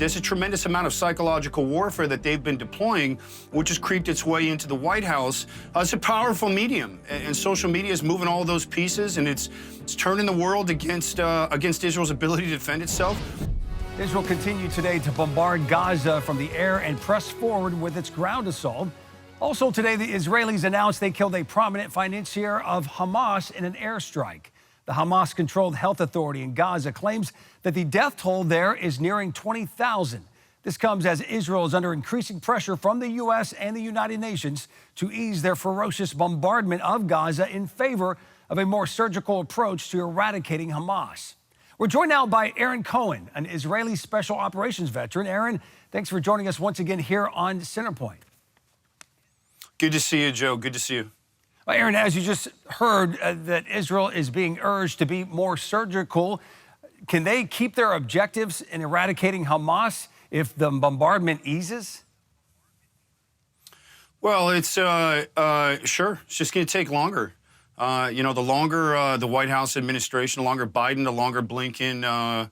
there's a tremendous amount of psychological warfare that they've been deploying, which has creeped its way into the White House. It's a powerful medium, and social media is moving all those pieces, and it's turning the world against Israel's ability to defend itself. Israel continued today to bombard Gaza from the air and press forward with its ground assault. Also today, the Israelis announced they killed a prominent financier of Hamas in an airstrike. The Hamas-controlled health authority in Gaza claims that the death toll there is nearing 20,000. This comes as Israel is under increasing pressure from the U.S. and the United Nations to ease their ferocious bombardment of Gaza in favor of a more surgical approach to eradicating Hamas. We're joined now by Aaron Cohen, an Israeli special operations veteran. Aaron, thanks for joining us once again here on Centerpoint. Good to see you, Joe. Good to see you. Well, Aaron, as you just heard, that Israel is being urged to be more surgical. Can they keep their objectives in eradicating Hamas if the bombardment eases? Well, it's sure. It's just going to take longer. The longer the White House administration, the longer Biden, the longer Blinken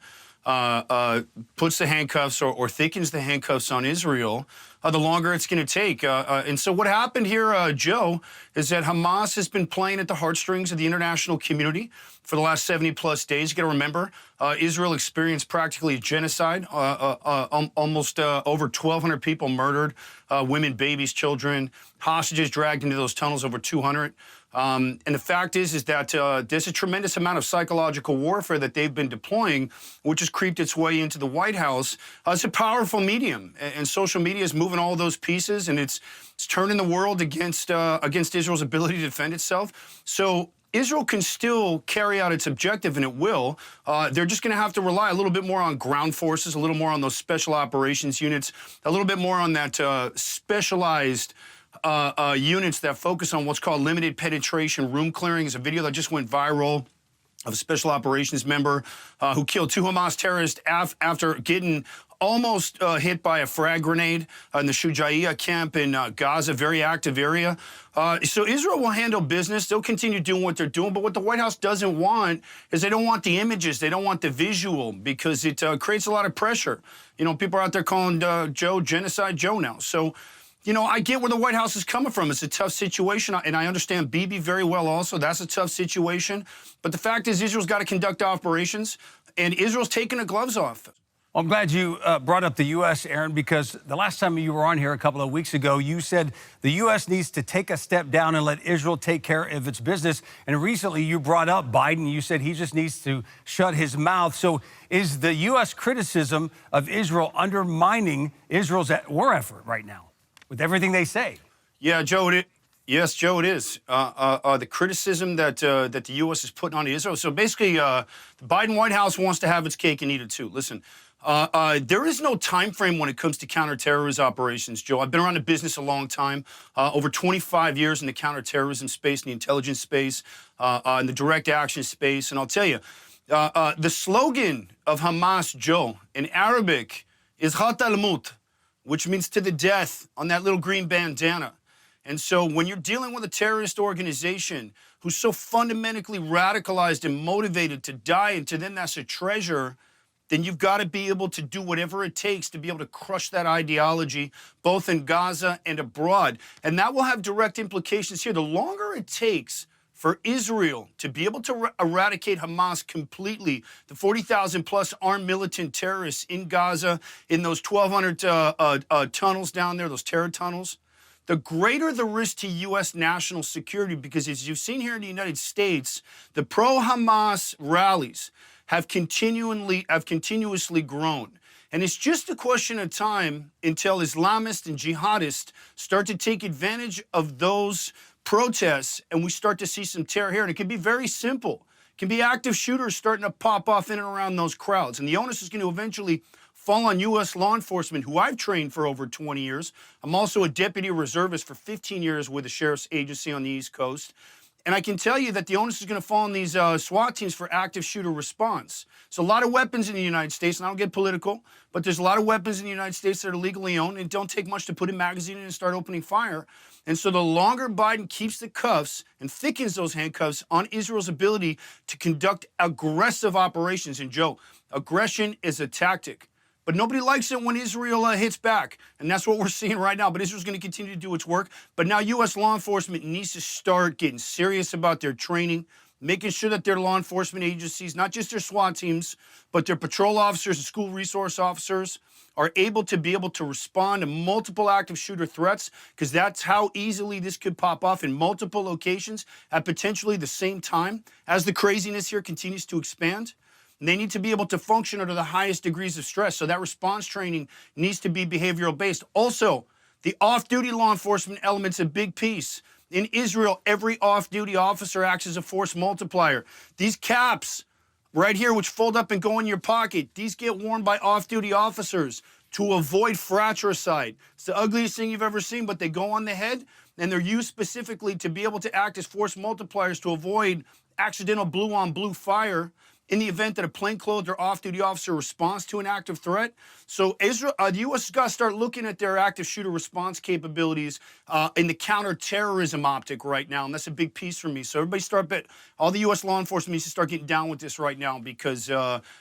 puts the handcuffs or thickens the handcuffs on Israel, the longer it's going to take. And so what happened here, Joe, is that Hamas has been playing at the heartstrings of the international community for the last 70-plus days. You got to remember, Israel experienced practically a genocide, almost over 1,200 people murdered, women, babies, children, hostages dragged into those tunnels, over 200. And the fact is that there's a tremendous amount of psychological warfare that they've been deploying, which has creeped its way into the White House. It's a powerful medium, and social media is moving all those pieces, and it's turning the world against Israel's ability to defend itself. So Israel can still carry out its objective, and it will. They're just going to have to rely a little bit more on ground forces, a little more on those special operations units, a little bit more on that specialized units that focus on what's called limited penetration room clearing. Is a video that just went viral of a special operations member who killed 2 Hamas terrorists after getting almost hit by a frag grenade in the Shujaiya camp in Gaza, very active area. So Israel will handle business. They'll continue doing what they're doing. But what the White House doesn't want is they don't want the images. They don't want the visual, because it creates a lot of pressure. You know, people are out there calling Joe Genocide Joe now. So, you know, I get where the White House is coming from. It's a tough situation, and I understand Bibi very well also. That's a tough situation. But the fact is, Israel's got to conduct operations, and Israel's taking the gloves off. Well, I'm glad you brought up the U.S., Aaron, because the last time you were on here a couple of weeks ago, you said the U.S. needs to take a step down and let Israel take care of its business. And recently you brought up Biden. You said he just needs to shut his mouth. So is the U.S. criticism of Israel undermining Israel's war effort right now with everything they say? Yeah, Joe, yes, Joe, it is. The criticism that the U.S. is putting on Israel. So basically, the Biden White House wants to have its cake and eat it too. Listen, there is no time frame when it comes to counterterrorism operations, Joe. I've been around the business a long time, over 25 years in the counterterrorism space, in the intelligence space, in the direct action space. And I'll tell you, the slogan of Hamas, Joe, in Arabic is Khat al-Mut, which means to the death, on that little green bandana. And so when you're dealing with a terrorist organization who's so fundamentally radicalized and motivated to die, and to them that's a treasure, then you've got to be able to do whatever it takes to be able to crush that ideology, both in Gaza and abroad. And that will have direct implications here. The longer it takes for Israel to be able to eradicate Hamas completely, the 40,000 plus armed militant terrorists in Gaza, in those 1,200 tunnels down there, those terror tunnels, the greater the risk to U.S. national security, because as you've seen here in the United States, the pro-Hamas rallies have continuously grown. And it's just a question of time until Islamists and jihadists start to take advantage of those protests, and we start to see some terror here. And it can be very simple. It can be active shooters starting to pop off in and around those crowds. And the onus is going to eventually fall on U.S. law enforcement, who I've trained for over 20 years. I'm also a deputy reservist for 15 years with the Sheriff's Agency on the East Coast. And I can tell you that the onus is going to fall on these SWAT teams for active shooter response. So a lot of weapons in the United States, and I don't get political, but there's a lot of weapons in the United States that are legally owned, and it don't take much to put a magazine in and start opening fire. And so the longer Biden keeps the cuffs and thickens those handcuffs on Israel's ability to conduct aggressive operations, and Joe, aggression is a tactic. But nobody likes it when Israel hits back. And that's what we're seeing right now. But Israel's going to continue to do its work. But now U.S. law enforcement needs to start getting serious about their training, making sure that their law enforcement agencies, not just their SWAT teams, but their patrol officers and school resource officers, are able to respond to multiple active shooter threats, because that's how easily this could pop off in multiple locations at potentially the same time as the craziness here continues to expand. And they need to be able to function under the highest degrees of stress. So that response training needs to be behavioral based. Also, the off-duty law enforcement element's a big piece. In Israel, every off-duty officer acts as a force multiplier. These caps right here, which fold up and go in your pocket, these get worn by off-duty officers to avoid fratricide. It's the ugliest thing you've ever seen, but they go on the head, and they're used specifically to be able to act as force multipliers to avoid accidental blue-on-blue fire in the event that a plainclothes or off-duty officer responds to an active threat. So Israel, the U.S. has got to start looking at their active shooter response capabilities in the counterterrorism optic right now, and that's a big piece for me. So everybody all the U.S. law enforcement needs to start getting down with this right now, because,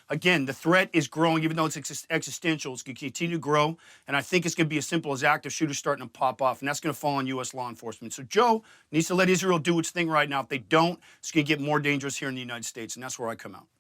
again, the threat is growing. Even though it's existential, it's going to continue to grow, and I think it's going to be as simple as active shooters starting to pop off, and that's going to fall on U.S. law enforcement. So Joe needs to let Israel do its thing right now. If they don't, it's going to get more dangerous here in the United States, and that's where I come out.